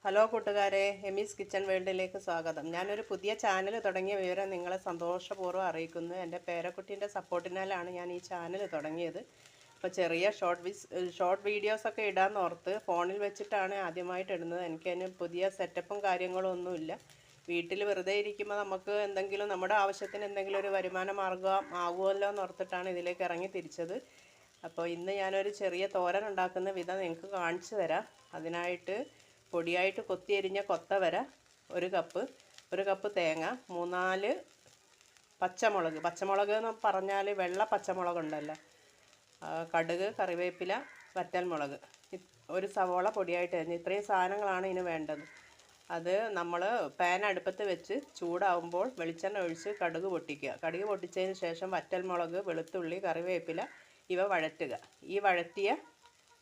Hello കൂട്ടുകാരെ, എമീസ് kitchen വേൾഡിലേക്ക് സ്വാഗതം. ഞാനൊരു പുതിയ ചാനൽ തുടങ്ങിയ വിവരം നിങ്ങളെ സന്തോഷപൂർവ്വം അറിയിക്കുന്നു. എൻ്റെ പേരക്കുട്ടീൻ്റെ സപ്പോർട്ടിനാലാണ് ഞാൻ ഈ ചാനൽ തുടങ്ങിയത്. അപ്പോൾ ചെറിയ ഷോർട്ട് വീഡിയോസൊക്കെ ഇടാമെന്ന് ഓർത്ത് ഫോണിൽ വെച്ചിട്ടാണ് ആദ്യമായിട്ട് ഇടുന്നത്. എനിക്കതിന് പുതിയ സെറ്റപ്പും കാര്യങ്ങളും ഒന്നുമില്ല. വീട്ടിൽ വെറുതെ ഇരിക്കുമ്പോൾ നമുക്ക് എന്തെങ്കിലും നമ്മുടെ ആവശ്യത്തിന് എന്തെങ്കിലും ഒരു വരുമാന മാർഗ്ഗം ആകുമല്ലോ എന്ന് ഓർത്തിട്ടാണ് ഇതിലേക്ക് ഇറങ്ങി തിരിച്ചത്. അപ്പോൾ ഇന്ന് ഞാനൊരു ചെറിയ തോരൻ ഉണ്ടാക്കുന്ന വിധം നിങ്ങൾക്ക് കാണിച്ചു തരാം. അതിനായിട്ട് പൊടിയായിട്ട് കൊത്തിയരിഞ്ഞ കൊത്തവര ഒരു കപ്പ് തേങ്ങ, 3-4 പച്ചമുളക് എന്ന് പറഞ്ഞാൽ വെള്ള പച്ചമുളകുണ്ടല്ലോ, കടുക്, കറിവേപ്പില, വറ്റൽമുളക്, ഒരു സവോള പൊടിയായിട്ട് അരിഞ്ഞ്, ഇത്രയും സാധനങ്ങളാണ് ഇതിന് വേണ്ടത്. അത് നമ്മൾ പാൻ അടുപ്പത്ത് വെച്ച് ചൂടാവുമ്പോൾ വെളിച്ചെണ്ണ ഒഴിച്ച് കടുക് പൊട്ടിക്കുക. കടുക് പൊട്ടിച്ചതിന് ശേഷം വറ്റൽമുളക്, വെളുത്തുള്ളി, കറിവേപ്പില ഇവ വഴറ്റുക. ഈ വഴറ്റിയ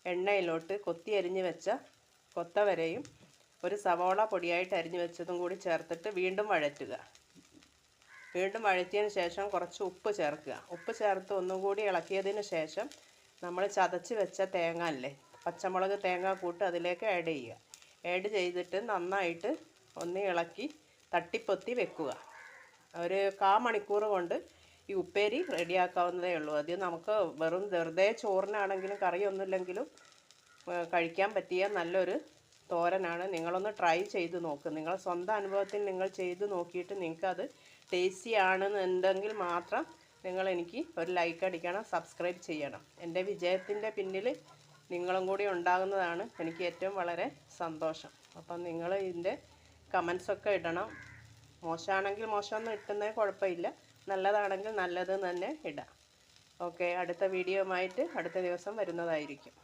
എണ്ണയിലോട്ട് കൊത്തി അരിഞ്ഞ് വെച്ച കൊത്തവരയും ഒരു സവോള പൊടിയായിട്ട് അരിഞ്ഞ് വെച്ചതും കൂടി ചേർത്തിട്ട് വീണ്ടും വഴറ്റുക. വീണ്ടും വഴറ്റിയതിന് ശേഷം കുറച്ച് ഉപ്പ് ചേർക്കുക. ഉപ്പ് ചേർത്ത് ഒന്നും കൂടി ഇളക്കിയതിന് ശേഷം നമ്മൾ ചതച്ച് വെച്ച തേങ്ങ അല്ലേ, പച്ചമുളക് തേങ്ങ കൂട്ട് അതിലേക്ക് ആഡ് ചെയ്യുക. ആഡ് ചെയ്തിട്ട് നന്നായിട്ട് ഒന്ന് ഇളക്കി തട്ടിപ്പൊത്തി വെക്കുക. ഒരു 1/4 മണിക്കൂർ കൊണ്ട് ഈ ഉപ്പേരി റെഡിയാക്കാവുന്നതേ ഉള്ളൂ. അത് നമുക്ക് വെറുതെ ചോറിനാണെങ്കിലും കറിയൊന്നുമില്ലെങ്കിലും കഴിക്കാൻ പറ്റിയ നല്ലൊരു തോരനാണ്. നിങ്ങളൊന്ന് ട്രൈ ചെയ്ത് നോക്ക്. നിങ്ങൾ സ്വന്തം അനുഭവത്തിൽ നിങ്ങൾ ചെയ്ത് നോക്കിയിട്ട് നിങ്ങൾക്കത് ടേസ്റ്റി ആണെന്നുണ്ടെങ്കിൽ മാത്രം നിങ്ങൾ എനിക്ക് ഒരു ലൈക്ക് അടിക്കണം, സബ്സ്ക്രൈബ് ചെയ്യണം. എൻ്റെ വിജയത്തിൻ്റെ പിന്നിൽ നിങ്ങളും കൂടി ഉണ്ടാകുന്നതാണ് എനിക്ക് ഏറ്റവും വളരെ സന്തോഷം. അപ്പം നിങ്ങൾ ഇതിൻ്റെ കമൻസൊക്കെ ഇടണം. മോശമാണെങ്കിൽ മോശമൊന്നും ഇട്ടുന്നതിന് കുഴപ്പമില്ല, നല്ലതാണെങ്കിൽ നല്ലത് തന്നെ ഇടാം. ഓക്കെ, അടുത്ത വീഡിയോയുമായിട്ട് അടുത്ത ദിവസം വരുന്നതായിരിക്കും.